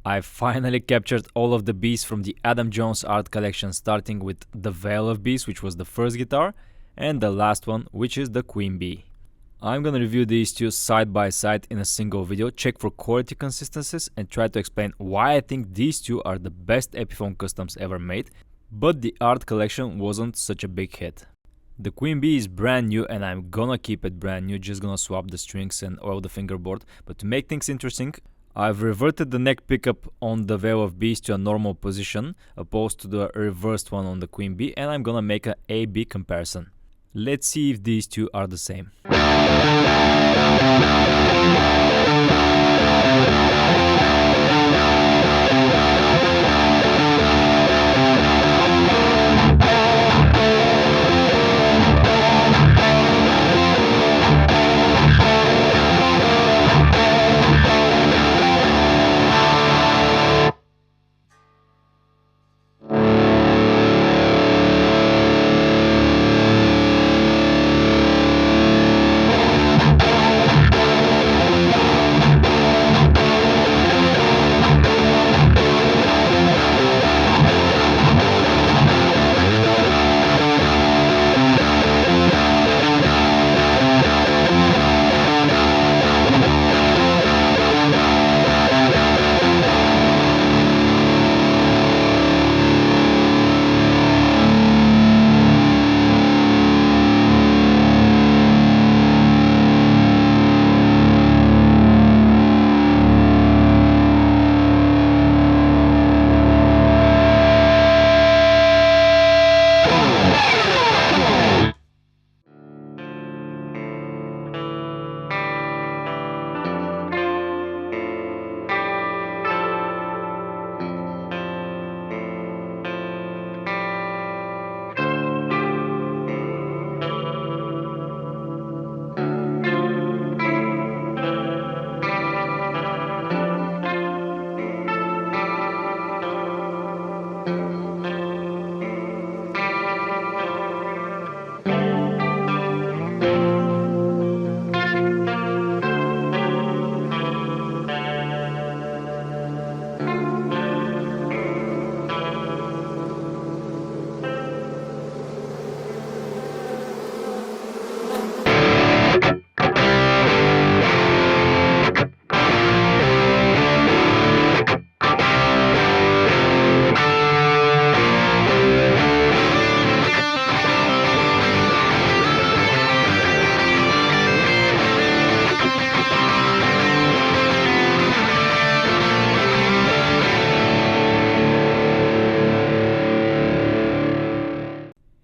I finally captured all of the Bs from the Adam Jones art collection, starting with the Veil of Bs, which was the first guitar, and the last one, which is the Queen Bee. I'm gonna review these two side by side in a single video, check for quality consistencies, and try to explain why I think these two are the best Epiphone customs ever made, but the art collection wasn't such a big hit. The Queen Bee is brand new and I'm gonna keep it brand new, just gonna swap the strings and oil the fingerboard. But to make things interesting, I've reverted the neck pickup on the Veil of Bees to a normal position, opposed to the reversed one on the Queen Bee, and I'm gonna make a A-B comparison. Let's see if these two are the same.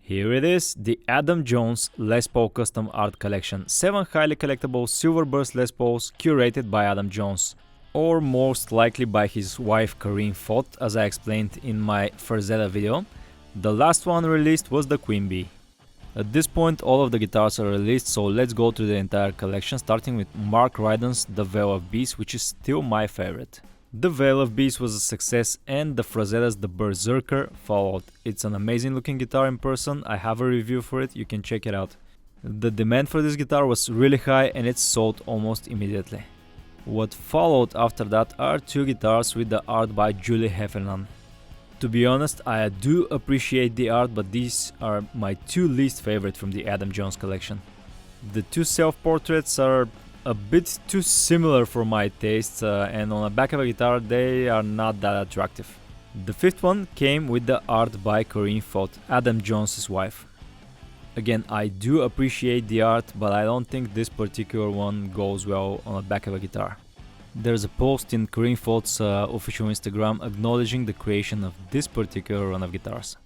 Here it is, the Adam Jones Les Paul Custom Art Collection. 7 highly collectible silver burst Les Pauls curated by Adam Jones, or most likely by his wife Corinne Fott, as I explained in my Frazetta video. The last one released was the Queen Bee. At this point all of the guitars are released, so let's go through the entire collection, starting with Mark Ryden's The Veil of Bees, which is still my favorite. The Veil of Bees was a success and the Frazetta's The Berserker followed. It's an amazing looking guitar in person, I have a review for it, you can check it out. The demand for this guitar was really high and it sold almost immediately. What followed after that are two guitars with the art by Julie Heffernan. To be honest, I do appreciate the art, but these are my two least favorite from the Adam Jones collection. The two self-portraits are a bit too similar for my tastes, and on the back of a guitar they are not that attractive. The fifth one came with the art by Corinne Fott, Adam Jones' wife. Again, I do appreciate the art, but I don't think this particular one goes well on the back of a guitar. There's a post in Corinne Fott's official Instagram acknowledging the creation of this particular run of guitars.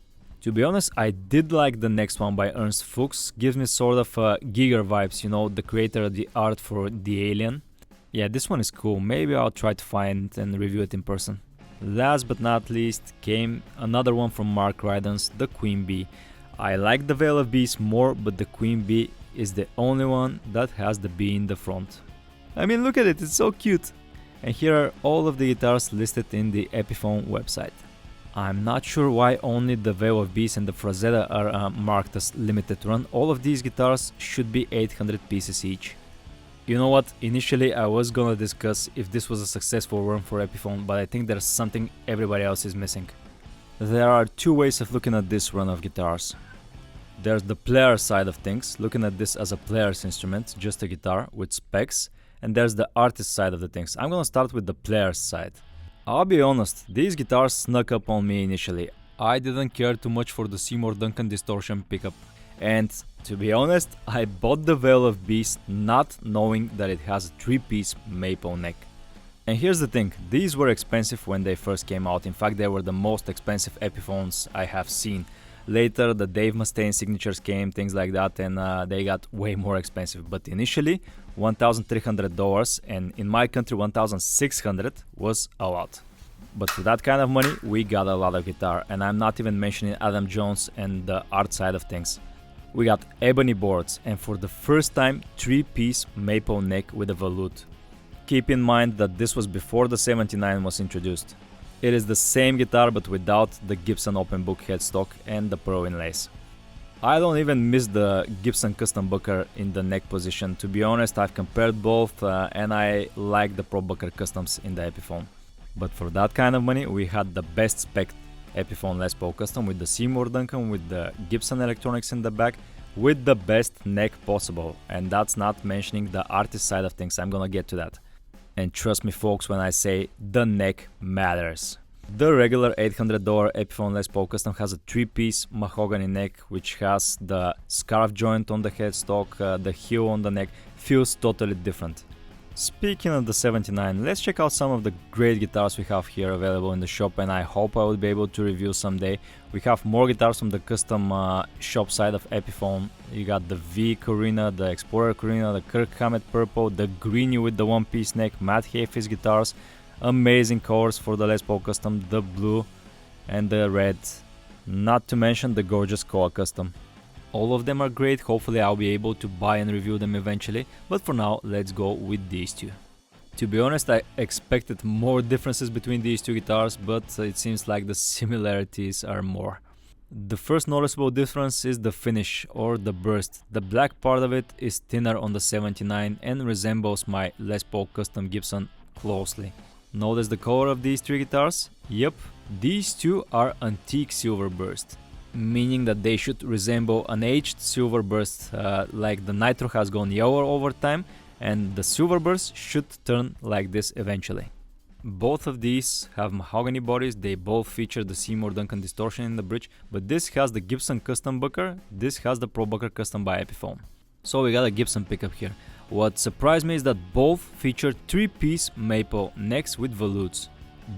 To be honest, I did like the next one by Ernst Fuchs, gives me sort of Giger vibes, you know, the creator of the art for The Alien. Yeah, this one is cool, maybe I'll try to find and review it in person. Last but not least came another one from Mark Ryden's The Queen Bee. I like the Veil of Bees more, but the Queen Bee is the only one that has the bee in the front. I mean, look at it, it's so cute! And here are all of the guitars listed in the Epiphone website. I'm not sure why only the Veil of Bees and the Frazetta are marked as limited run. All of these guitars should be 800 pieces each. You know what, initially I was gonna discuss if this was a successful run for Epiphone, but I think there's something everybody else is missing. There are two ways of looking at this run of guitars. There's the player side of things, looking at this as a player's instrument, just a guitar with specs, and there's the artist side of the things. I'm gonna start with the player's side. I'll be honest, these guitars snuck up on me initially. I didn't care too much for the Seymour Duncan distortion pickup. And to be honest, I bought the Veil of Beast not knowing that it has a 3-piece maple neck. And here's the thing, these were expensive when they first came out. In fact, they were the most expensive Epiphones I have seen. Later the Dave Mustaine signatures came, things like that, and they got way more expensive. But initially $1,300, and in my country $1,600 was a lot. But for that kind of money we got a lot of guitar, and I'm not even mentioning Adam Jones and the art side of things. We got ebony boards, and for the first time 3-piece maple neck with a volute. Keep in mind that this was before the 79 was introduced. It is the same guitar but without the Gibson open book headstock and the pearl inlays. I don't even miss the Gibson custom bucker in the neck position. To be honest, I've compared both and I like the Pro Bucker customs in the Epiphone. But for that kind of money we had the best spec Epiphone Les Paul custom with the Seymour Duncan, with the Gibson electronics in the back, with the best neck possible. And that's not mentioning the artist side of things, I'm gonna get to that. And trust me folks when I say the neck matters. The regular $800 Epiphone Les Paul custom has a 3-piece mahogany neck which has the scarf joint on the headstock, the heel on the neck, feels totally different. Speaking of the 79, let's check out some of the great guitars we have here available in the shop, and I hope I will be able to review someday. We have more guitars from the custom shop side of Epiphone. You got the V Corina, the Explorer Corina, the Kirk Hammett Purple, the Greeny with the 1-piece neck, Matt Heafy's guitars, amazing colors for the Les Paul custom, the blue and the red, not to mention the gorgeous Koa custom. All of them are great, hopefully I'll be able to buy and review them eventually, but for now let's go with these two. To be honest, I expected more differences between these two guitars, but it seems like the similarities are more. The first noticeable difference is the finish or the burst. The black part of it is thinner on the 79 and resembles my Les Paul custom Gibson closely. Notice the color of these three guitars? Yep, these two are antique silver burst, meaning that they should resemble an aged silver burst, like the nitro has gone yellow over time, and the silver burst should turn like this eventually. Both of these have mahogany bodies, they both feature the Seymour Duncan distortion in the bridge, but this has the Gibson custom bucker, this has the Pro Bucker custom by Epiphone. So we got a Gibson pickup here. What surprised me is that both feature 3-piece maple necks with volutes.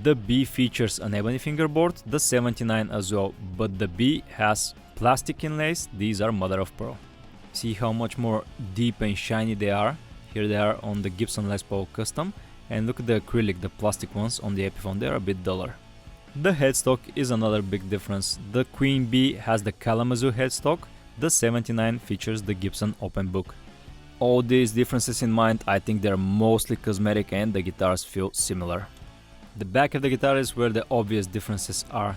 The B features an ebony fingerboard, the 79 as well, but the B has plastic inlays, these are mother of pearl. See how much more deep and shiny they are? Here they are on the Gibson Les Paul custom, and look at the acrylic, the plastic ones on the Epiphone, they're a bit duller. The headstock is another big difference. The Queen Bee has the Kalamazoo headstock, the 79 features the Gibson open book. All these differences in mind, I think they're mostly cosmetic and the guitars feel similar. The back of the guitar is where the obvious differences are.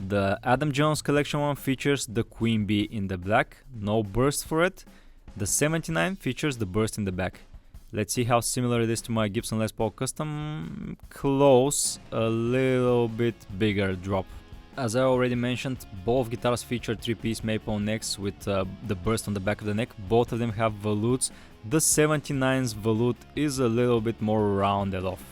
The Adam Jones Collection one features the Queen Bee in the black, no burst for it. The 79 features the burst in the back. Let's see how similar it is to my Gibson Les Paul custom. Close, a little bit bigger drop. As I already mentioned, both guitars feature 3-piece maple necks with the burst on the back of the neck. Both of them have volutes. The 79's volute is a little bit more rounded off.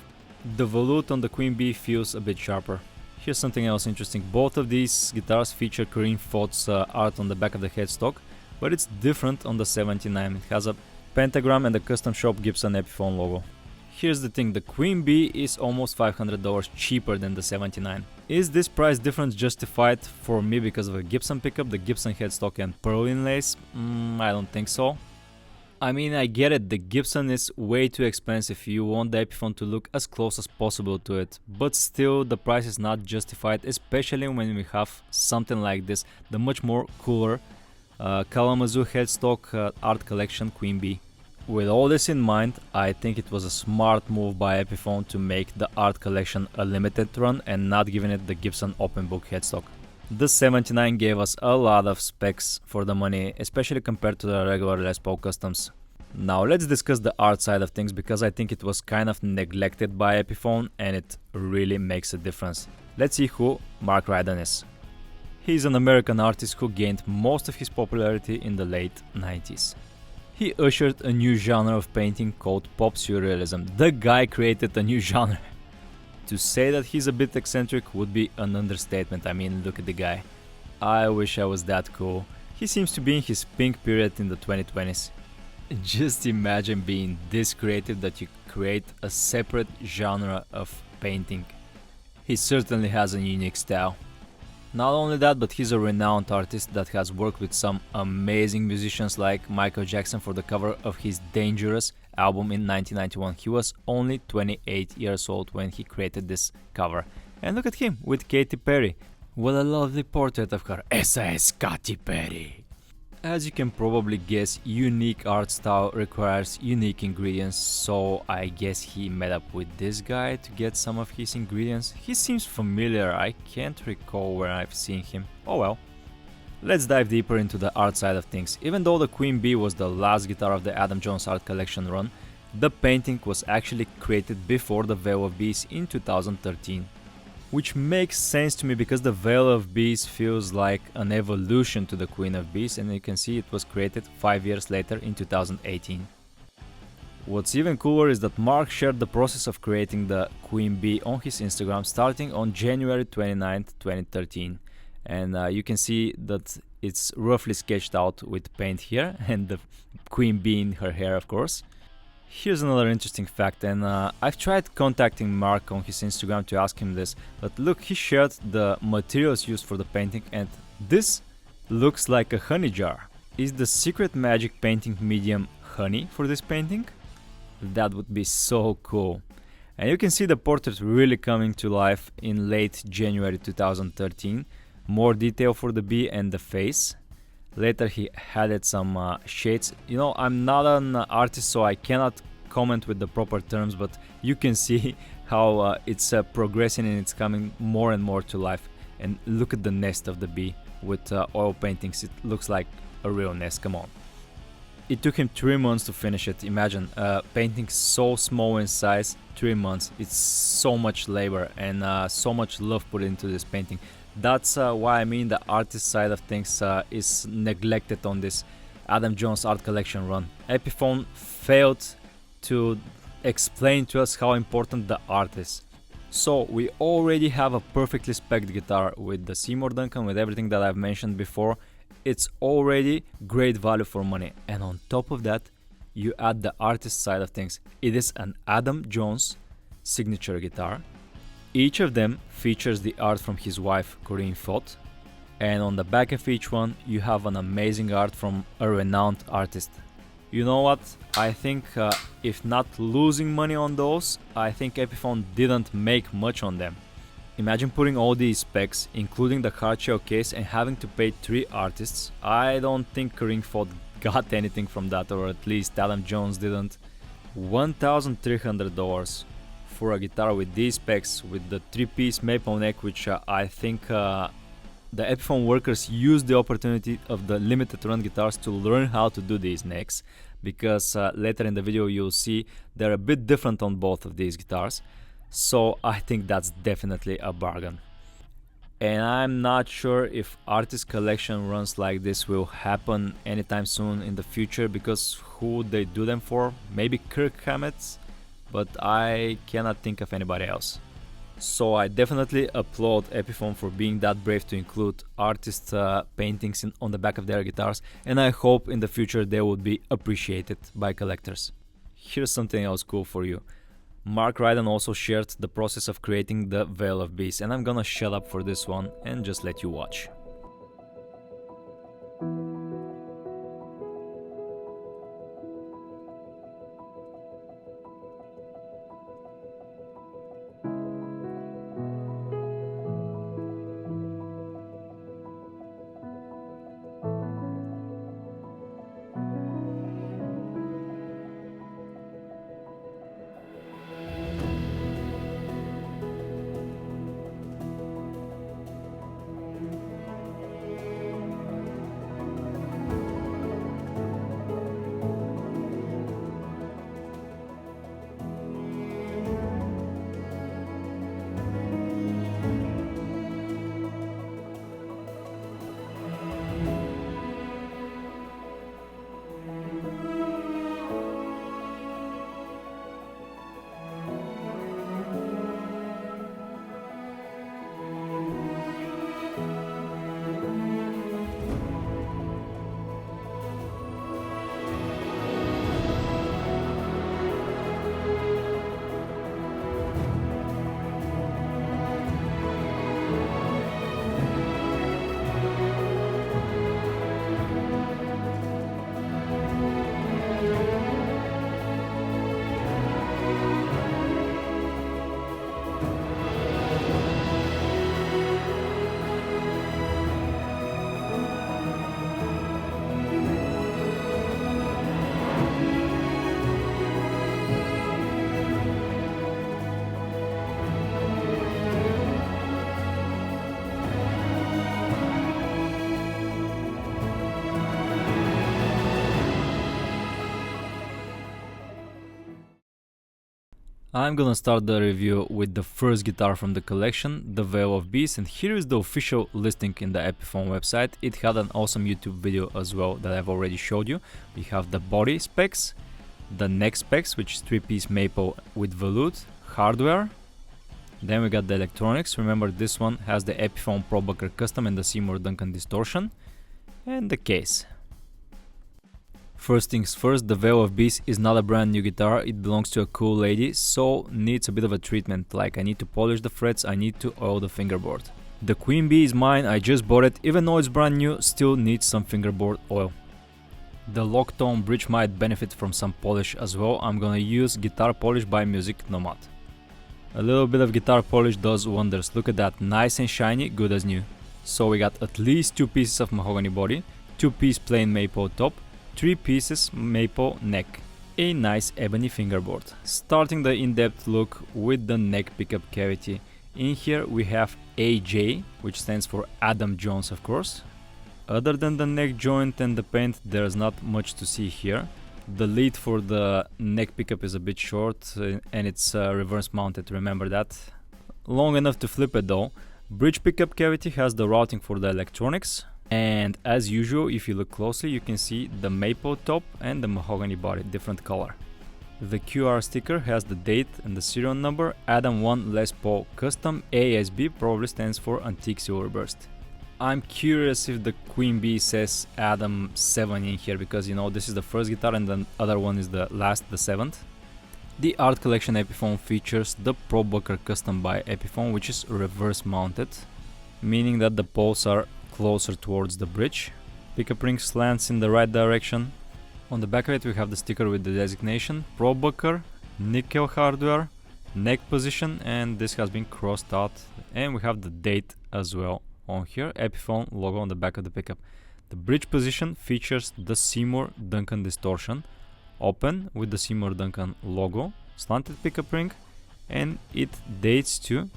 The volute on the Queen Bee feels a bit sharper. Here's something else interesting. Both of these guitars feature Corinne Fott's art on the back of the headstock, but it's different on the 79. It has a pentagram and a custom shop Gibson Epiphone logo. Here's the thing, the Queen Bee is almost $500 cheaper than the 79. Is this price difference justified for me because of a Gibson pickup, the Gibson headstock and pearl inlays? I don't think so. I mean, I get it, the Gibson is way too expensive, you want the Epiphone to look as close as possible to it, but still the price is not justified, especially when we have something like this, the much more cooler Kalamazoo headstock art collection Queen Bee. With all this in mind, I think it was a smart move by Epiphone to make the art collection a limited run and not giving it the Gibson open book headstock. The 79 gave us a lot of specs for the money, especially compared to the regular Les Paul customs. Now let's discuss the art side of things, because I think it was kind of neglected by Epiphone and it really makes a difference. Let's see who Mark Ryden is. He's an American artist who gained most of his popularity in the late 90s. He ushered a new genre of painting called pop surrealism. The guy created a new genre. To say that he's a bit eccentric would be an understatement. I mean, look at the guy. I wish I was that cool. He seems to be in his pink period in the 2020s. Just imagine being this creative that you create a separate genre of painting. He certainly has a unique style. Not only that, but he's a renowned artist that has worked with some amazing musicians like Michael Jackson for the cover of his Dangerous album in 1991. He was only 28 years old when he created this cover. And look at him with Katy Perry. What a lovely portrait of her. Esa es Katy Perry. As you can probably guess, unique art style requires unique ingredients, so I guess he met up with this guy to get some of his ingredients. He seems familiar, I can't recall where I've seen him. Oh well. Let's dive deeper into the art side of things. Even though the Queen Bee was the last guitar of the Adam Jones Art Collection run, the painting was actually created before the Veil of Bees in 2013. Which makes sense to me because the Veil of Bees feels like an evolution to the Queen of Bees, and you can see it was created 5 years later in 2018. What's even cooler is that Mark shared the process of creating the Queen Bee on his Instagram starting on January 29th, 2013. And you can see that it's roughly sketched out with paint here, and the Queen Bee in her hair, of course. Here's another interesting fact, and I've tried contacting Mark on his Instagram to ask him this, but look, he shared the materials used for the painting, and this looks like a honey jar. Is the secret magic painting medium honey for this painting? That would be so cool. And you can see the portrait really coming to life in late January 2013. More detail for the bee and the face. Later he added some shades. You know, I'm not an artist, so I cannot comment with the proper terms, but you can see how it's progressing and it's coming more and more to life. And look at the nest of the bee with oil paintings. It looks like a real nest, come on. It took him 3 months to finish it. Imagine painting so small in size, 3 months. It's so much labor and so much love put into this painting. That's why I mean the artist side of things is neglected on this Adam Jones Art Collection run. Epiphone failed to explain to us how important the art is. So we already have a perfectly spec'd guitar with the Seymour Duncan, with everything that I've mentioned before. It's already great value for money, and on top of that you add the artist side of things. It is an Adam Jones signature guitar. Each of them features the art from his wife Corinne Fott, and on the back of each one you have an amazing art from a renowned artist. You know what, I think if not losing money on those, I think Epiphone didn't make much on them. Imagine putting all these specs, including the hard shell case, and having to pay 3 artists. I don't think Corinne Fott got anything from that, or at least Adam Jones didn't. $1,300 for a guitar with these specs, with the 3-piece maple neck, which I think the Epiphone workers used the opportunity of the limited run guitars to learn how to do these necks, because later in the video you'll see they're a bit different on both of these guitars. So I think that's definitely a bargain. And I'm not sure if artist collection runs like this will happen anytime soon in the future, because who would they do them for? Maybe Kirk Hammett's, but I cannot think of anybody else. So I definitely applaud Epiphone for being that brave to include artist paintings on the back of their guitars, and I hope in the future they would be appreciated by collectors. Here's something else cool for you. Mark Ryden also shared the process of creating the Veil of Bees, and I'm gonna shut up for this one and just let you watch. I'm gonna start the review with the first guitar from the collection, the Veil of Beast, and here is the official listing in the Epiphone website. It had an awesome YouTube video as well that I've already showed you. We have the body specs, the neck specs, which is 3-piece maple with veloute, hardware. Then we got the electronics. Remember, this one has the Epiphone Probucker Custom and the Seymour Duncan distortion, and the case. First things first, the Veil of Beast is not a brand new guitar, it belongs to a cool lady, so needs a bit of a treatment, like I need to polish the frets, I need to oil the fingerboard. The Queen Bee is mine, I just bought it, even though it's brand new, still needs some fingerboard oil. The lock tone bridge might benefit from some polish as well. I'm gonna use Guitar Polish by Music Nomad. A little bit of guitar polish does wonders, look at that, nice and shiny, good as new. So we got at least 2 pieces of mahogany body, 2-piece plain maple top, 3 pieces maple neck, a nice ebony fingerboard. Starting the in-depth look with the neck pickup cavity. In here we have AJ, which stands for Adam Jones, of course. Other than the neck joint and the paint, there's not much to see here. The lead for the neck pickup is a bit short and it's reverse mounted, remember that. Long enough to flip it though. Bridge pickup cavity has the routing for the electronics. And as usual, if you look closely, you can see the maple top and the mahogany body, different color. The QR sticker has the date and the serial number. Adam 1 Les Paul Custom ASB probably stands for Antique Silver Burst. I'm curious if the Queen Bee says Adam 7 in here, because you know this is the first guitar and the other one is the last, the 7th. The Art Collection Epiphone features the Probucker Custom by Epiphone, which is reverse mounted, meaning that the poles are closer towards the bridge. Pickup ring slants in the right direction. On the back of it we have the sticker with the designation, Probucker, nickel hardware, neck position, and this has been crossed out, and we have the date as well on here, Epiphone logo on the back of the pickup. The bridge position features the Seymour Duncan distortion, open with the Seymour Duncan logo, slanted pickup ring, and it dates to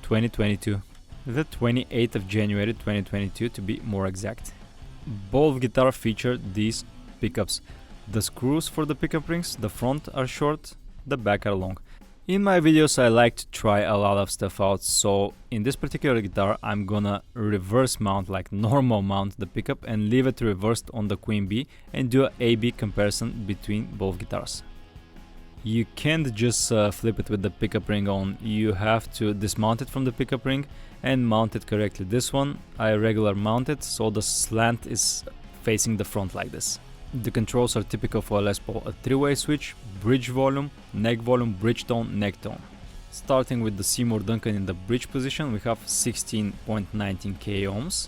2022. The 28th of January 2022 to be more exact. Both guitars feature these pickups. The screws for the pickup rings, the front are short, the back are long. In my videos I like to try a lot of stuff out, so in this particular guitar I'm gonna reverse mount, like normal mount the pickup and leave it reversed on the Queen Bee and do a A-B comparison between both guitars. You can't just flip it with the pickup ring on, you have to dismount it from the pickup ring and mount it correctly. This one I regular mount it so the slant is facing the front like this. The controls are typical for a Les Paul, a 3-way switch, bridge volume, bridge tone, neck tone. Starting with the Seymour Duncan in the bridge position, we have 16.19 k ohms.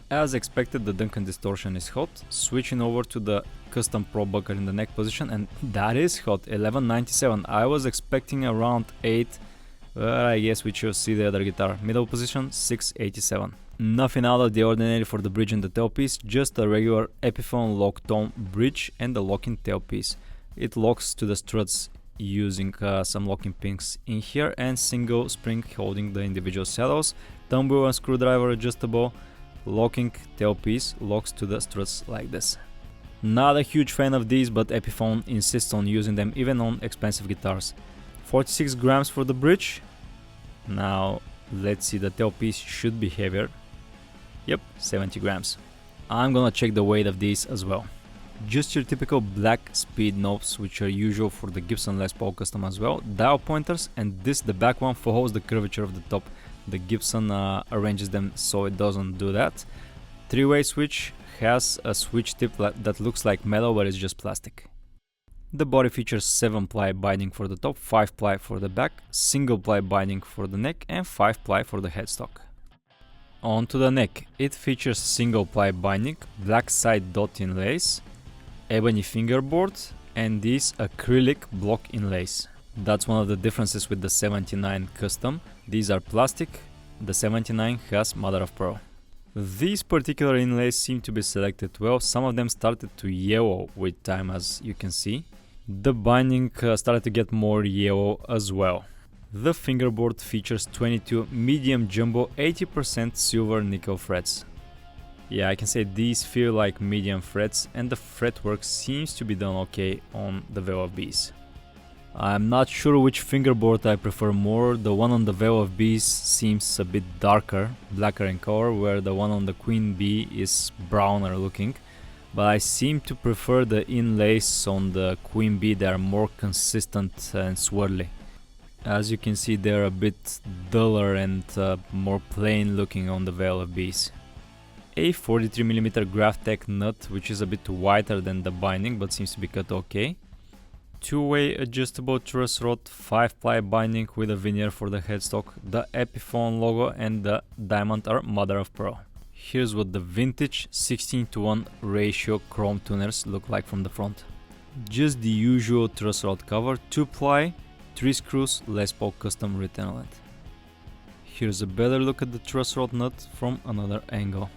As expected, the Duncan distortion is hot. Switching over to the custom Probucker in the neck position, and that is hot, 1197. I was expecting around 8, but I guess we chose see the other guitar. Middle position, 687. Nothing out of the ordinary for the bridge and the tailpiece, just a regular Epiphone lock tone bridge and the locking tailpiece. It locks to the struts using some locking pins in here and single spring holding the individual saddles, thumb wheel and screwdriver adjustable. Locking tailpiece locks to the struts like this. Not a huge fan of these, but Epiphone insists on using them even on expensive guitars. 46 grams for the bridge. Now let's see, the tailpiece should be heavier. Yep, 70 grams. I'm gonna check the weight of these as well. Just your typical black speed knobs, which are usual for the Gibson Les Paul Custom as well. Dial pointers, and this, the back one, follows the curvature of the top. The Gibson arranges them so it doesn't do that. 3-way switch has a switch tip that looks like metal, but it's just plastic. The body features 7-ply binding for the top, 5-ply for the back, single-ply binding for the neck, and 5-ply for the headstock. On to the neck. It features single-ply binding, black side dot inlays, ebony fingerboard, and these acrylic block inlays. That's one of the differences with the 79 Custom. These are plastic, the 79 has mother of pearl. These particular inlays seem to be selected well, some of them started to yellow with time, as you can see. The binding started to get more yellow as well. The fingerboard features 22 medium jumbo 80% silver nickel frets. Yeah, I can say these feel like medium frets, and the fretwork seems to be done okay on the Veil of Beast. I'm not sure which fingerboard I prefer more. The one on the Veil of Bees seems a bit darker, blacker in color, where the one on the Queen Bee is browner looking. But I seem to prefer the inlays on the Queen Bee. They are more consistent and swirly. As you can see, they're a bit duller and more plain looking on the Veil of Bees. A 43mm Graphtec nut, which is a bit wider than the binding but seems to be cut okay. Two-way adjustable truss rod, 5-ply binding with a veneer for the headstock. The Epiphone logo and the diamond are mother of pearl. Here's what the vintage 16:1 ratio chrome tuners look like from the front. Just the usual truss rod cover, 2-ply, 3 screws, Les Paul custom written on it. Here's a better look at the truss rod nut from another angle.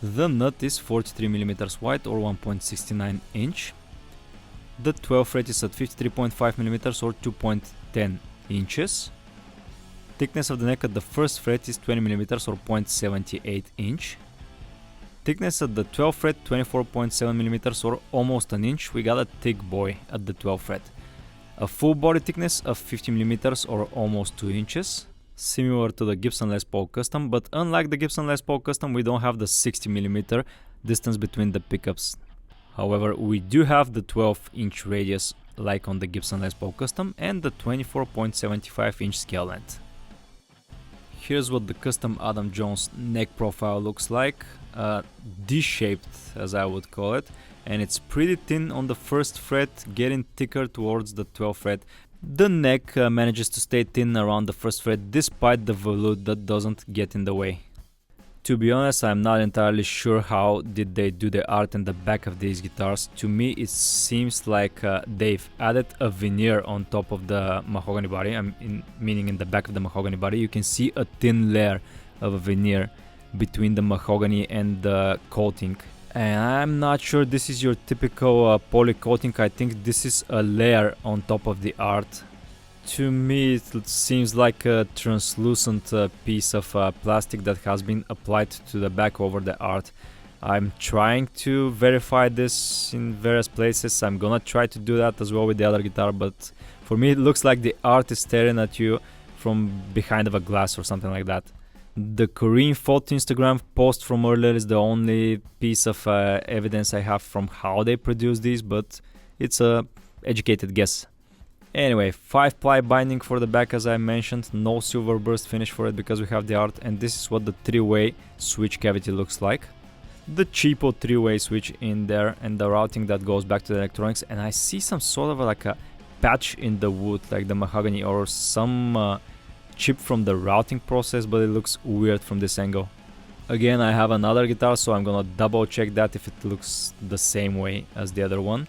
The nut is 43mm wide or 1.69 inch. The 12 fret is at 53.5mm or 2.10 inches. Thickness of the neck at the first fret is 20mm or 0.78 inch. Thickness at the 12 fret 24.7mm or almost an inch. We got a thick boy at the 12 fret. A full body thickness of 50mm or almost 2 inches. Similar to the Gibson Les Paul Custom, but unlike the Gibson Les Paul Custom, we don't have the 60mm distance between the pickups. However, we do have the 12-inch radius like on the Gibson Les Paul Custom and the 24.75-inch scale length. Here's what the custom Adam Jones neck profile looks like, D-shaped as I would call it, and it's pretty thin on the first fret, getting thicker towards the 12th fret. The neck manages to stay thin around the first fret despite the velour that doesn't get in the way. To be honest, I'm not entirely sure how did they do the art in the back of these guitars. To me it seems like they've added a veneer on top of the mahogany body, meaning in the back of the mahogany body you can see a thin layer of a veneer between the mahogany and the coating. And I'm not sure this is your typical poly coating. I think this is a layer on top of the art. To me it seems like a translucent piece of plastic that has been applied to the back over the art. I'm trying to verify this in various places. I'm gonna try to do that as well with the other guitar, but for me it looks like the art is staring at you from behind of a glass or something like that. The Korean photo Instagram post from earlier is the only piece of evidence I have from how they produce these, but it's a educated guess. Anyway, 5-ply binding for the back as I mentioned, no silver burst finish for it because we have the art, and this is what the 3-way switch cavity looks like. The cheapo 3-way switch in there and the routing that goes back to the electronics, and I see some sort of like a patch in the wood like the mahogany or some chip from the routing process, but it looks weird from this angle. Again, I have another guitar, so I'm gonna double check that if it looks the same way as the other one.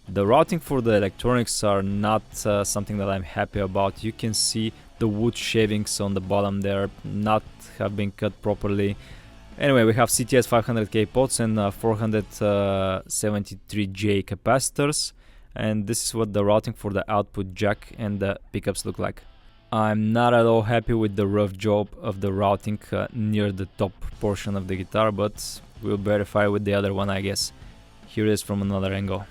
The routing for the electronics are not something that I'm happy about. You can see the wood shavings on the bottom there not have been cut properly. Anyway, we have CTS 500K pots and 473J capacitors, and this is what the routing for the output jack and the pickups look like. I'm not at all happy with the rough job of the routing near the top portion of the guitar, but we'll verify with the other one, I guess. Here it is from another angle.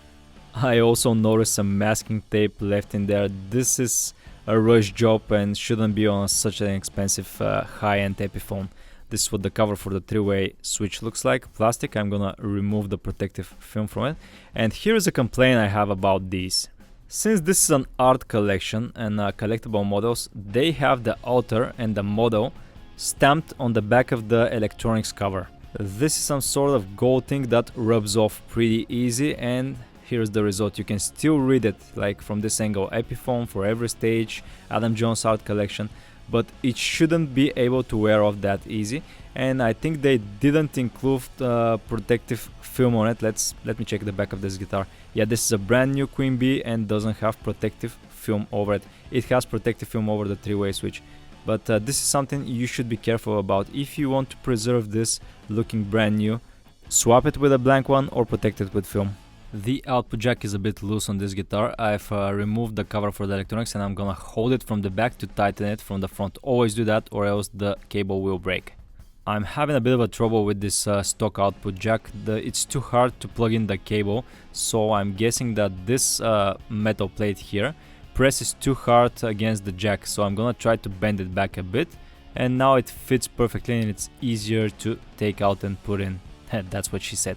I also noticed some masking tape left in there. This is a rush job and shouldn't be on such an expensive high-end Epiphone. This is what the cover for the 3-way switch looks like. Plastic. I'm gonna remove the protective film from it. And here's a complaint I have about these. Since this is an art collection and collectible models, they have the author and the model stamped on the back of the electronics cover. This is some sort of gold thing that rubs off pretty easy, and here's the result. You can still read it like from this angle. Epiphone for every stage, Adam Jones art collection, but it shouldn't be able to wear off that easy, and I think they didn't include protective film on it. Let me check the back of this guitar. Yeah, this is a brand new Queen Bee and doesn't have protective film over it. It has protective film over the 3-way switch, but this is something you should be careful about. If you want to preserve this looking brand new, swap it with a blank one or protect it with film. The output jack is a bit loose on this guitar. I've removed the cover for the electronics and I'm gonna hold it from the back to tighten it from the front. Always do that or else the cable will break. I'm having a bit of a trouble with this stock output jack. It's too hard to plug in the cable, so I'm guessing that this metal plate here presses too hard against the jack, so I'm gonna try to bend it back a bit, and now it fits perfectly and it's easier to take out and put in. That's what she said.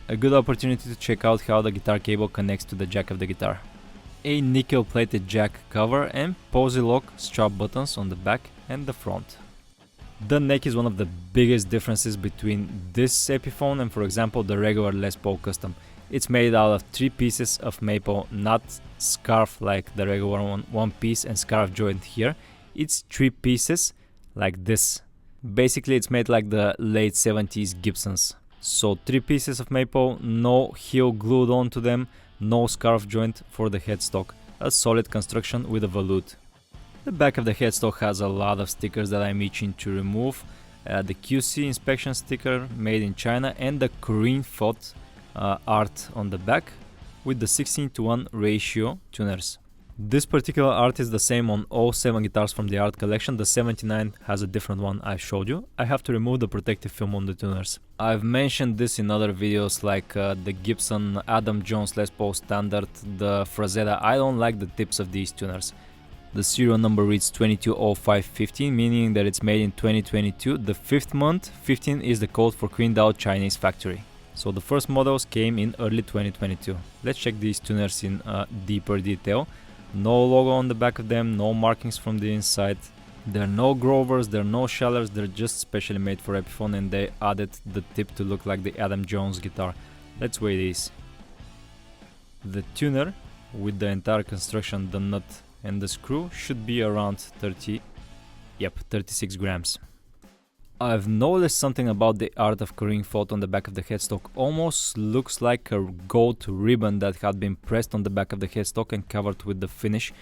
A good opportunity to check out how the guitar cable connects to the jack of the guitar. A nickel plated jack cover and posy lock strap buttons on the back and the front. The neck is one of the biggest differences between this Epiphone and, for example, the regular Les Paul Custom. It's made out of 3 pieces of maple, not scarf like the regular one piece and scarf joint here. It's 3 pieces like this. Basically it's made like the late 70s Gibsons. So 3 pieces of maple, no heel glued onto them, no scarf joint for the headstock. A solid construction with a volute. The back of the headstock has a lot of stickers that I'm itching to remove. The QC inspection sticker made in China and the Korean font art on the back with the 16:1 ratio tuners. This particular art is the same on all 7 guitars from the art collection. The 79 has a different one I showed you. I have to remove the protective film on the tuners. I've mentioned this in other videos like the Gibson Adam Jones Les Paul Standard, the Frazetta. I don't like the tips of these tuners. The serial number reads 220515, meaning that it's made in 2022. The 5th month, 15 is the code for Qingdao Chinese factory. So the first models came in early 2022. Let's check these tuners in deeper detail. No logo on the back of them, no markings from the inside. There are no grovers, there are no shallers, they're just specially made for Epiphone, and they added the tip to look like the Adam Jones guitar. Let's weigh these. The tuner with the entire construction, the nut and the screw, should be around 36 grams. I've noticed something about the art of Korean font on the back of the headstock. Almost looks like a gold ribbon that had been pressed on the back of the headstock and covered with the finish.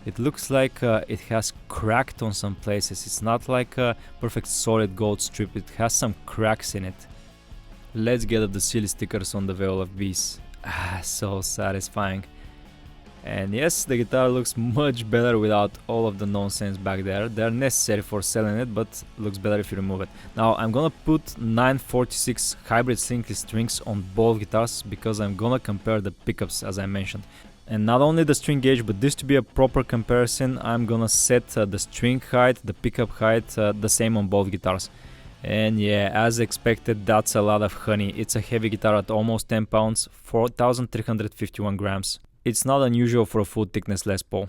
It looks like it has cracked on some places. It's not like a perfect solid gold strip, it has some cracks in it. Let's get at the silly stickers on the Veil of Bees. So satisfying. And yes, the guitar looks much better without all of the nonsense back there. They're necessary for selling it, but looks better if you remove it. Now I'm gonna put 946 hybrid slinky strings on both guitars because I'm gonna compare the pickups as I mentioned. And not only the string gauge, but this to be a proper comparison, I'm gonna set the string height, the pickup height, the same on both guitars. And yeah, as expected, that's a lot of honey. It's a heavy guitar at almost 10 pounds, 4,351 grams. It's not unusual for a full thickness Les Paul.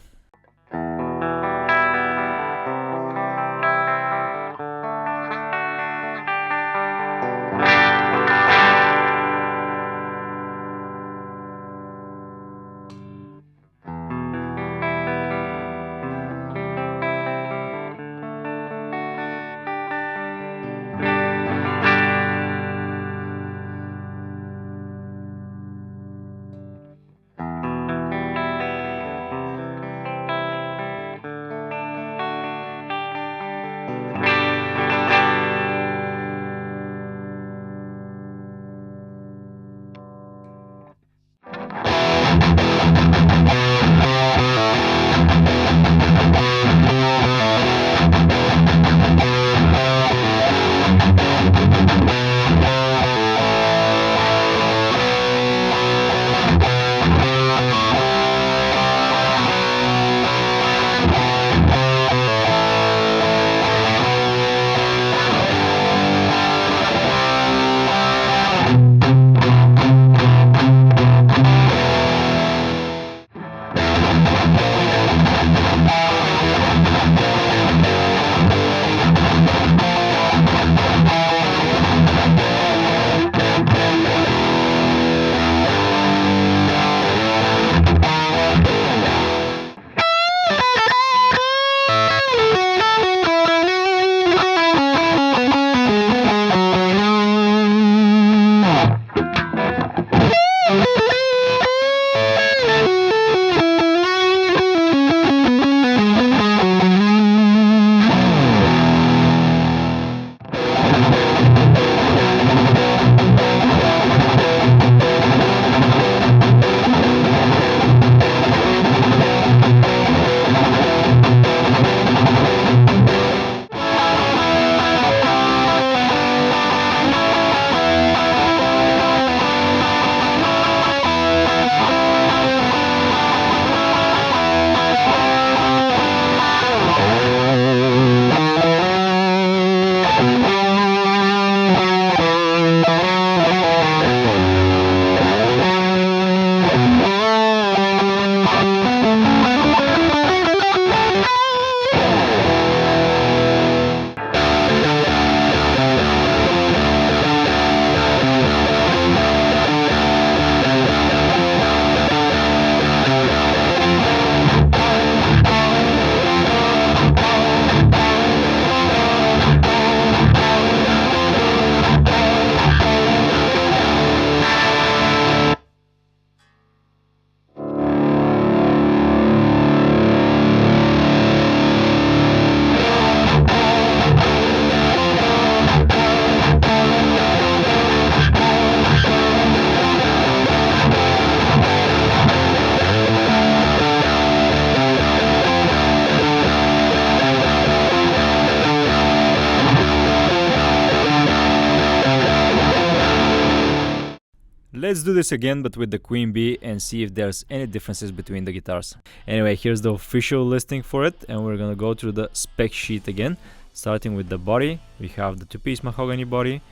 Let's do this again, but with the Queen Bee, and see if there's any differences between the guitars. Anyway, here's the official listing for it, and we're gonna go through the spec sheet again. Starting with the body, we have the 2-piece mahogany body,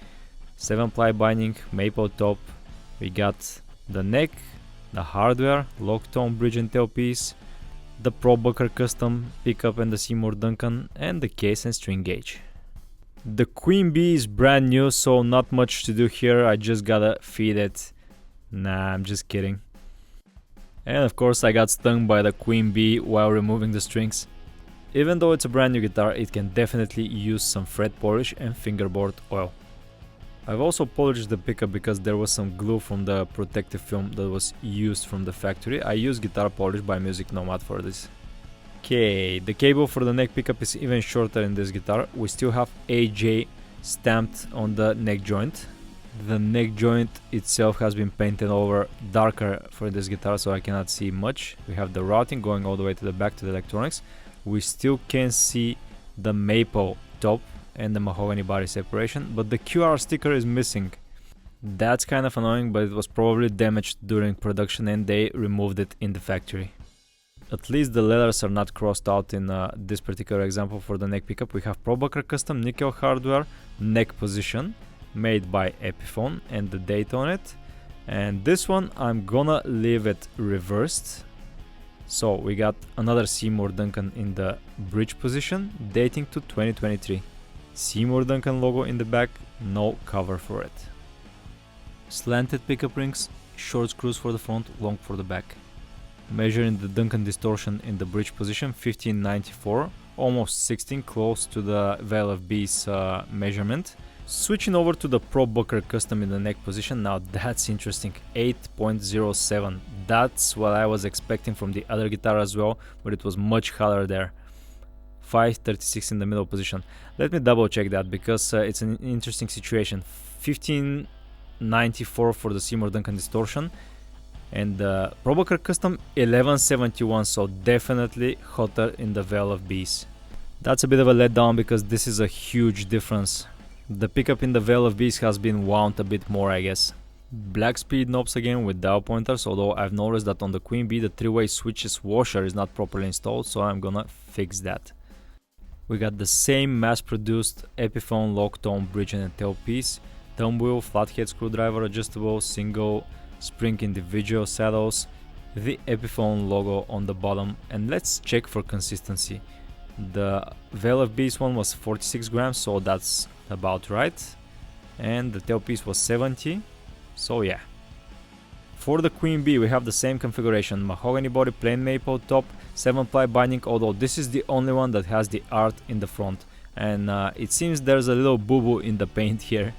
7-ply binding, maple top. We got the neck, the hardware, lock tone bridge and tailpiece, the Pro-Bucker custom pickup and the Seymour Duncan, and the case and string gauge. The Queen Bee is brand new, so not much to do here. I just gotta feed it. Nah, I'm just kidding. And of course I got stung by the Queen Bee while removing the strings. Even though it's a brand new guitar, it can definitely use some fret polish and fingerboard oil. I've also polished the pickup because there was some glue from the protective film that was used from the factory. I used guitar polish by Music Nomad for this. Okay, the cable for the neck pickup is even shorter in this guitar. We still have AJ stamped on the neck joint. The neck joint itself has been painted over darker for this guitar, so I cannot see much. We have the routing going all the way to the back to the electronics. We still can see the maple top and the mahogany body separation, but the QR sticker is missing. That's kind of annoying, but it was probably damaged during production and they removed it in the factory. At least the letters are not crossed out in this particular example for the neck pickup. We have Pro-Bucker custom nickel hardware neck position made by Epiphone and the date on it. And this one I'm gonna leave it reversed. So we got another Seymour Duncan in the bridge position dating to 2023. Seymour Duncan logo in the back, no cover for it. Slanted pickup rings, short screws for the front, long for the back. Measuring the Duncan distortion in the bridge position, 1594, almost 16, close to the VLFB's measurement. Switching over to the Pro-Bucker custom in the neck position, now that's interesting, 8.07. That's what I was expecting from the other guitar as well, but it was much higher there. 536 in the middle position. Let me double check that because it's an interesting situation. 1594 for the Seymour Duncan distortion. And the Pro-Bucker custom 1171, so definitely hotter in the VLFBs. That's a bit of a letdown because this is a huge difference. The pickup in the VLFBs has been wound a bit more, I guess. Black speed knobs again with dial pointers, although I've noticed that on the Queen Bee the 3-way switches washer is not properly installed, so I'm gonna fix that. We got the same mass-produced Epiphone lock tone bridge and tailpiece, thumb wheel, flathead screwdriver adjustable, single spring individual saddles, the Epiphone logo on the bottom, and let's check for consistency. The VLFB's one was 46 grams, so that's about right, and the tailpiece was 70, so yeah. For the Queen Bee we have the same configuration, mahogany body, plain maple top, 7-ply binding, although this is the only one that has the art in the front, and it seems there's a little boo-boo in the paint here.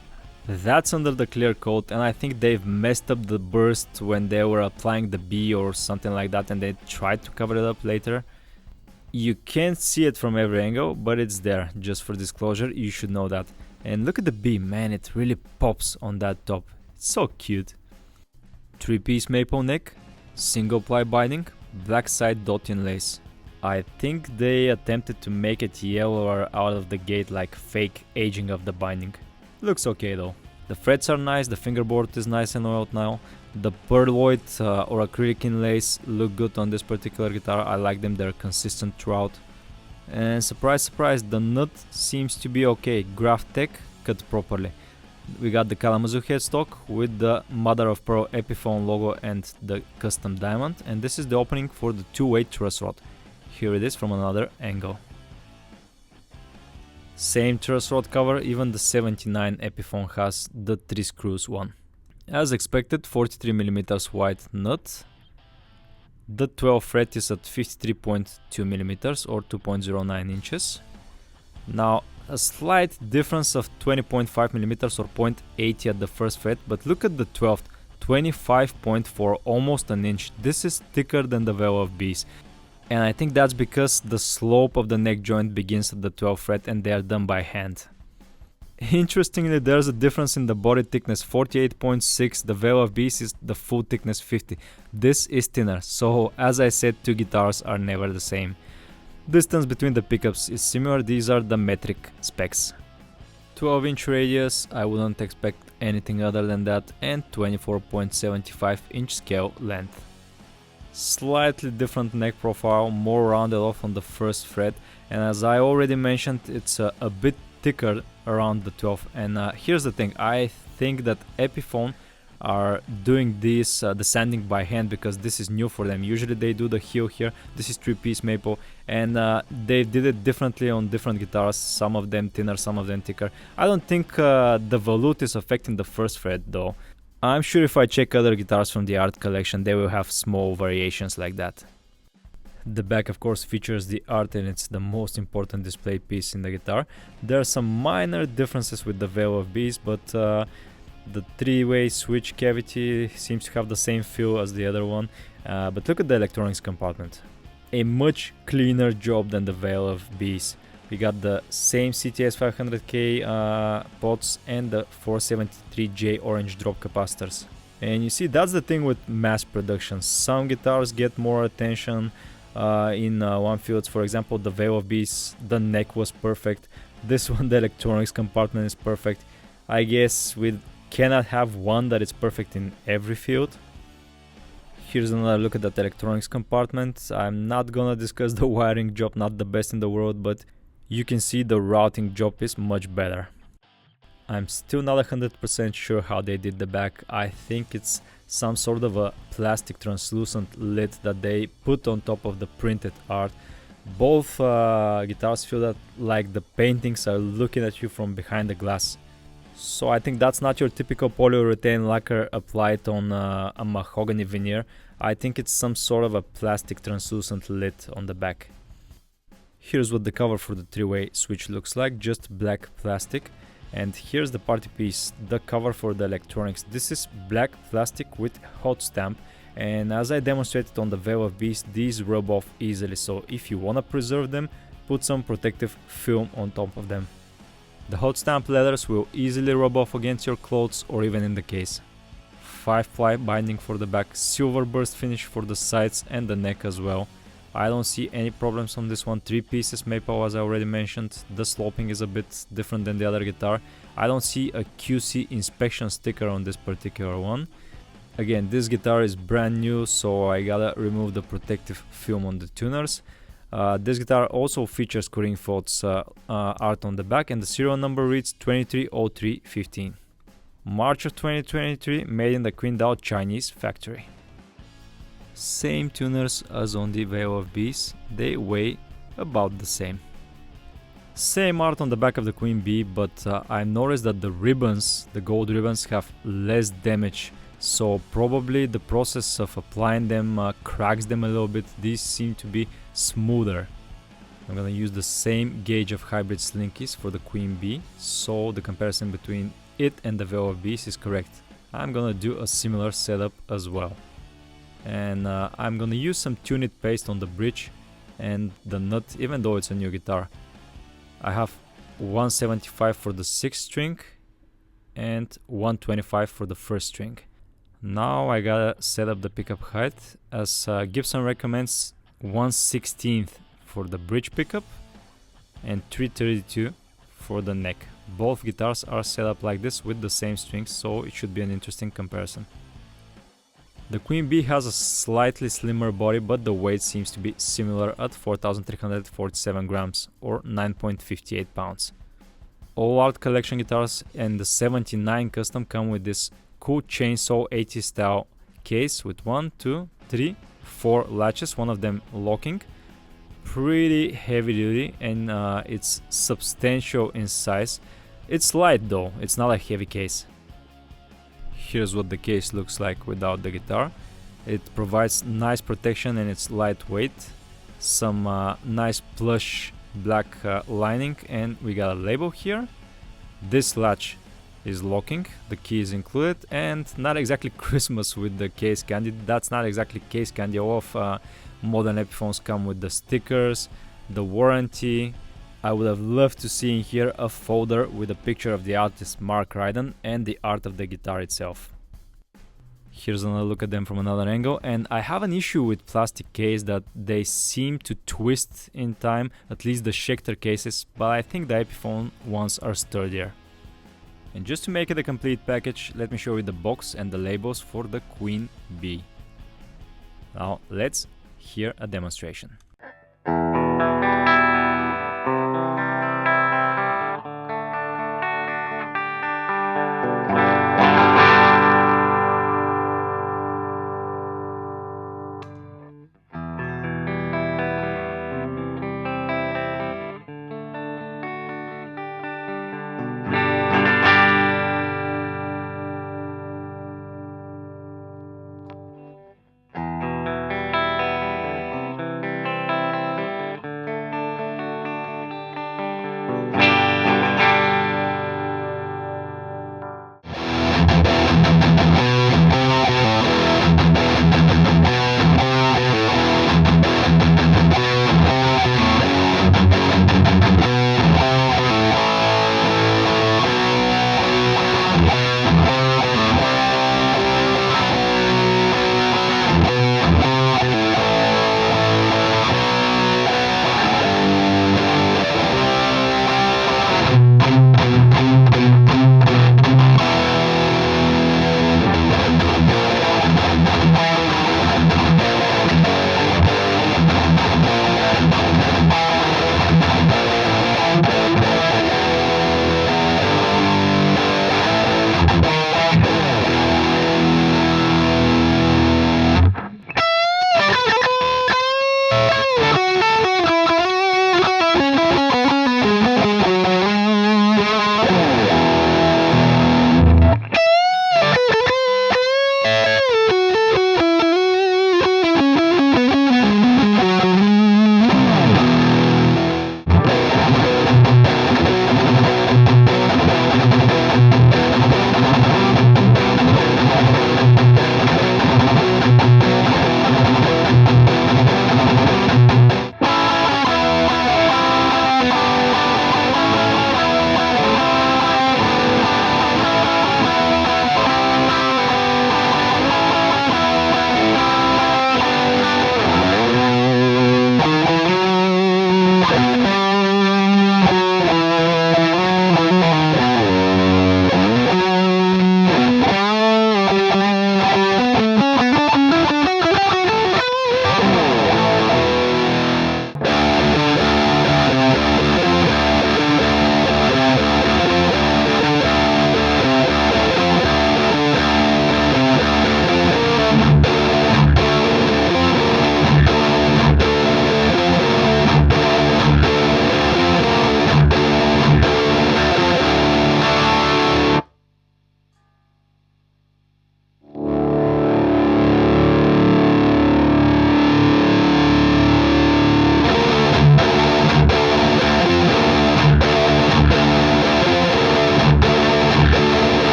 That's under the clear coat, and I think they've messed up the burst when they were applying the bee or something like that, and they tried to cover it up later. You can't see it from every angle, but it's there, just for disclosure, you should know that. And look at the bee, man, it really pops on that top. It's so cute. 3-piece maple neck, single ply binding, black side dot inlays. I think they attempted to make it yellower out of the gate, like fake aging of the binding. Looks okay though. The frets are nice, the fingerboard is nice and oiled now. The pearl white or acrylic inlays look good on this particular guitar. I like them, they're consistent throughout. And surprise surprise, the nut seems to be okay. Graft Tech cut properly. We got the Kalamazoo headstock with the mother of pearl Epiphone logo and the custom diamond, and this is the opening for the 2-way truss rod. Here it is from another angle. Same truss rod cover, even the 79 Epiphone has the 3 screws one. As expected, 43mm wide nut. The 12 fret is at 53.2mm or 2.09 inches. Now a slight difference of 20.5mm or 0.80 at the first fret, but look at the 12th, 25.4, almost an inch. This is thicker than the VLFBs. And I think that's because the slope of the neck joint begins at the 12th fret and they are done by hand. Interestingly, there's a difference in the body thickness, 48.6, the VLFBs is the full thickness 50. This is thinner, so as I said, two guitars are never the same. Distance between the pickups is similar, these are the metric specs. 12-inch radius, I wouldn't expect anything other than that, and 24.75-inch scale length. Slightly different neck profile, more rounded off on the first fret, and as I already mentioned, it's a bit thicker around the 12th. And here's the thing, I think that Epiphone are doing this the sanding by hand because this is new for them. Usually they do the heel here. This is 3-piece maple, and they did it differently on different guitars, some of them thinner, some of them thicker. I don't think the volute is affecting the first fret though. I'm sure if I check other guitars from the art collection, they will have small variations like that. The back of course features the art, and it's the most important display piece in the guitar. There are some minor differences with the Veil of Bees, but the 3-way switch cavity seems to have the same feel as the other one. But look at the electronics compartment. A much cleaner job than the Veil of Bees. We got the same CTS 500K pots and the 473J orange drop capacitors. And you see, that's the thing with mass production. Some guitars get more attention in one field. For example, the Veil of Bees, the neck was perfect. This one, the electronics compartment is perfect. I guess we cannot have one that is perfect in every field. Here's another look at that electronics compartment. I'm not gonna discuss the wiring job, not the best in the world, but you can see the routing job is much better. I'm still not 100% sure how they did the back. I think it's some sort of a plastic translucent lid that they put on top of the printed art. Both guitars feel that like the paintings are looking at you from behind the glass. So I think that's not your typical polyurethane lacquer applied on a mahogany veneer. I think it's some sort of a plastic translucent lid on the back. Here's what the cover for the 3-way switch looks like, just black plastic. And here's the party piece, the cover for the electronics. This is black plastic with hot stamp, and as I demonstrated on the Veil of Bees, these rub off easily, so if you wanna preserve them, put some protective film on top of them. The hot stamp leathers will easily rub off against your clothes or even in the case. 5-ply binding for the back, silver burst finish for the sides and the neck as well. I don't see any problems on this one. 3 pieces maple, as I already mentioned. The sloping is a bit different than the other guitar. I don't see a QC inspection sticker on this particular one. Again, this guitar is brand new, so I gotta remove the protective film on the tuners. This guitar also features Corinne Fault's art on the back, and the serial number reads 230315. March of 2023, made in the Qingdao Chinese factory. Same tuners as on the Veil of Bees, they weigh about the same. Same art on the back of the Queen Bee, but I noticed that the ribbons, the gold ribbons, have less damage. So probably the process of applying them cracks them a little bit. These seem to be smoother. I'm gonna use the same gauge of hybrid slinkies for the Queen Bee, so the comparison between it and the Veil of Bees is correct. I'm gonna do a similar setup as well. And I'm gonna use some tuned paste on the bridge and the nut, even though it's a new guitar. I have 175 for the 6th string and 125 for the 1st string. Now I gotta set up the pickup height, as Gibson recommends 1/16 for the bridge pickup and 332 for the neck. Both guitars are set up like this with the same strings, so it should be an interesting comparison. The Queen Bee has a slightly slimmer body, but the weight seems to be similar at 4,347 grams or 9.58 pounds. All art collection guitars and the 79 custom come with this cool chainsaw 80s style case with 1, 2, 3, 4 latches, one of them locking. Pretty heavy duty, and it's substantial in size. It's light though, it's not a heavy case. Here's what the case looks like without the guitar. It provides nice protection and it's lightweight. Some nice plush black lining, and we got a label here. This latch is locking, the key is included, and not exactly Christmas with the case candy. That's not exactly case candy. All of modern Epiphones come with the stickers, the warranty. I would have loved to see in here a folder with a picture of the artist Mark Ryden and the art of the guitar itself. Here's another look at them from another angle, and I have an issue with plastic case that they seem to twist in time, at least the Schecter cases, but I think the Epiphone ones are sturdier. And just to make it a complete package, let me show you the box and the labels for the Queen Bee. Now let's hear a demonstration.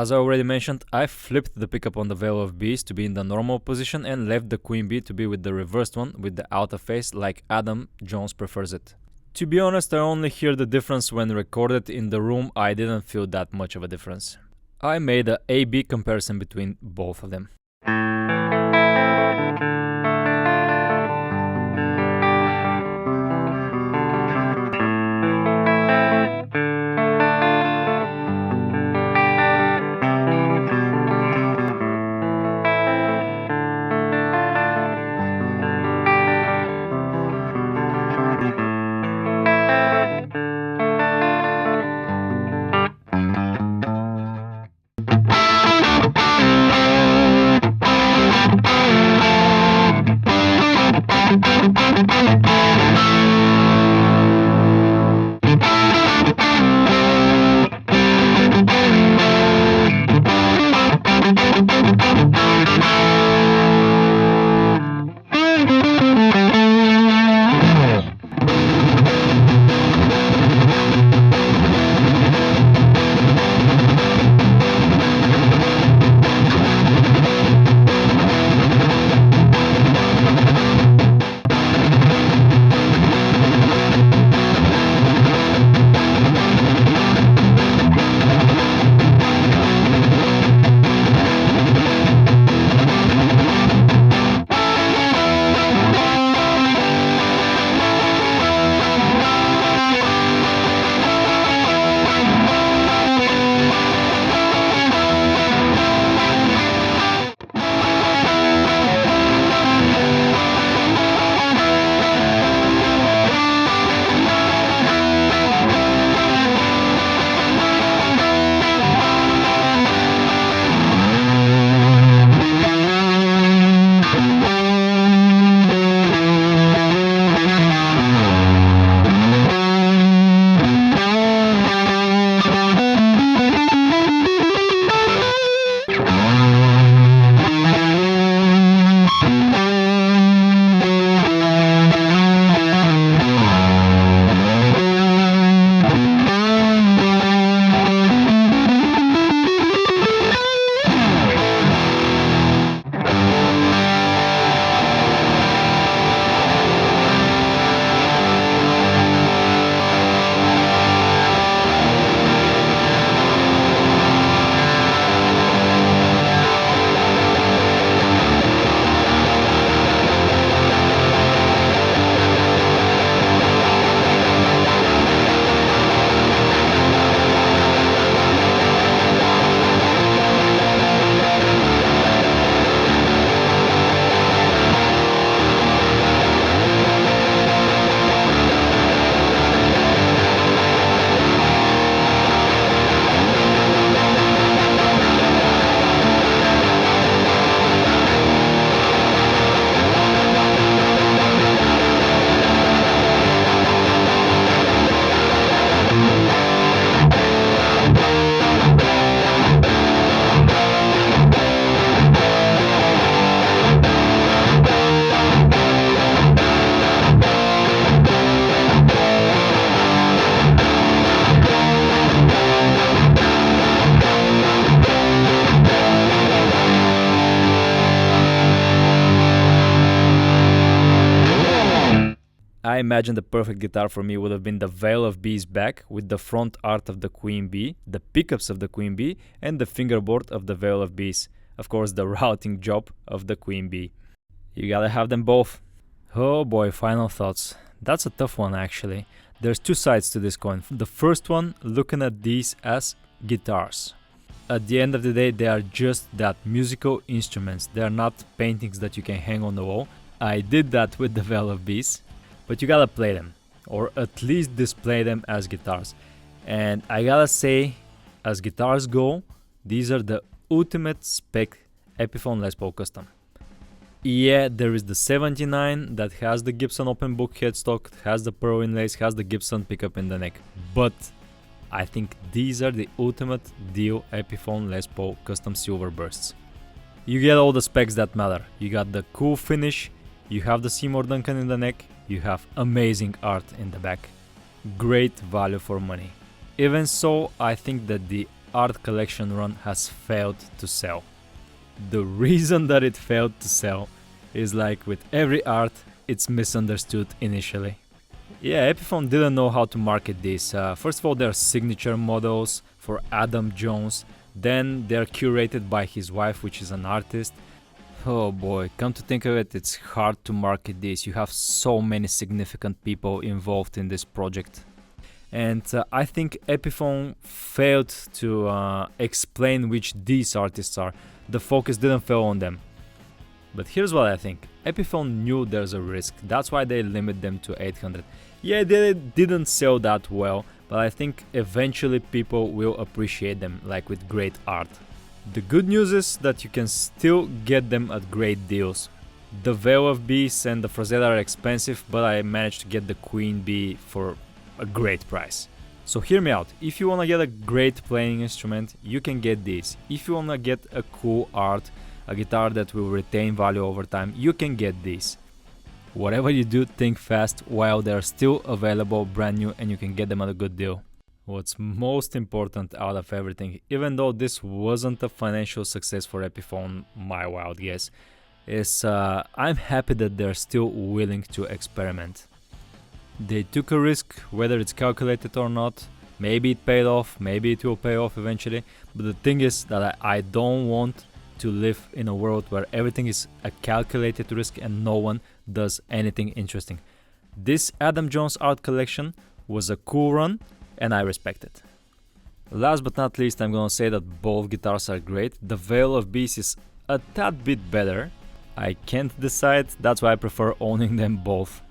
As I already mentioned, I flipped the pickup on the Veil of Bees to be in the normal position and left the Queen Bee to be with the reversed one with the outer face like Adam Jones prefers it. To be honest, I only hear the difference when recorded in the room. I didn't feel that much of a difference. I made a A-B comparison between both of them. imagine the perfect guitar for me would have been the Veil of Bees back with the front art of the Queen Bee, the pickups of the Queen Bee, and the fingerboard of the Veil of Bees. Of course, the routing job of the Queen Bee. You gotta have them both. Oh boy, final thoughts. That's a tough one actually. There's two sides to this coin. The first one, looking at these as guitars. At the end of the day, they are just that, musical instruments. They are not paintings that you can hang on the wall. I did that with the Veil of Bees, but you gotta play them, or at least display them as guitars. And I gotta say, as guitars go, these are the ultimate spec Epiphone Les Paul Custom. Yeah, there is the 79 that has the Gibson open book headstock, has the pearl inlays, has the Gibson pickup in the neck, but I think these are the ultimate deal Epiphone Les Paul Custom Silver Bursts. You get all the specs that matter. You got the cool finish, you have the Seymour Duncan in the neck, you have amazing art in the back. Great value for money. Even so, I think that the art collection run has failed to sell. The reason that it failed to sell is like with every art, it's misunderstood initially. Yeah, Epiphone didn't know how to market this. First of all, they're signature models for Adam Jones. Then they're curated by his wife, which is an artist. Oh boy, come to think of it, it's hard to market this. You have so many significant people involved in this project. And I think Epiphone failed to explain which these artists are. The focus didn't fall on them. But here's what I think. Epiphone knew there's a risk. That's why they limit them to 800. Yeah, they didn't sell that well, but I think eventually people will appreciate them, like with great art. The good news is that you can still get them at great deals. The Veil of Bees and the Frazetta are expensive, but I managed to get the Queen Bee for a great price. So hear me out. If you wanna get a great playing instrument, you can get this. If you wanna get a cool art, a guitar that will retain value over time, you can get this. Whatever you do, think fast while they're still available brand new and you can get them at a good deal. What's most important out of everything, even though this wasn't a financial success for Epiphone, my wild guess, is I'm happy that they're still willing to experiment. They took a risk, whether it's calculated or not. Maybe it paid off, maybe it will pay off eventually. But the thing is that I don't want to live in a world where everything is a calculated risk and no one does anything interesting. This Adam Jones art collection was a cool run and I respect it. Last but not least, I'm gonna say that both guitars are great. The Veil of Bees is a tad bit better. I can't decide, that's why I prefer owning them both.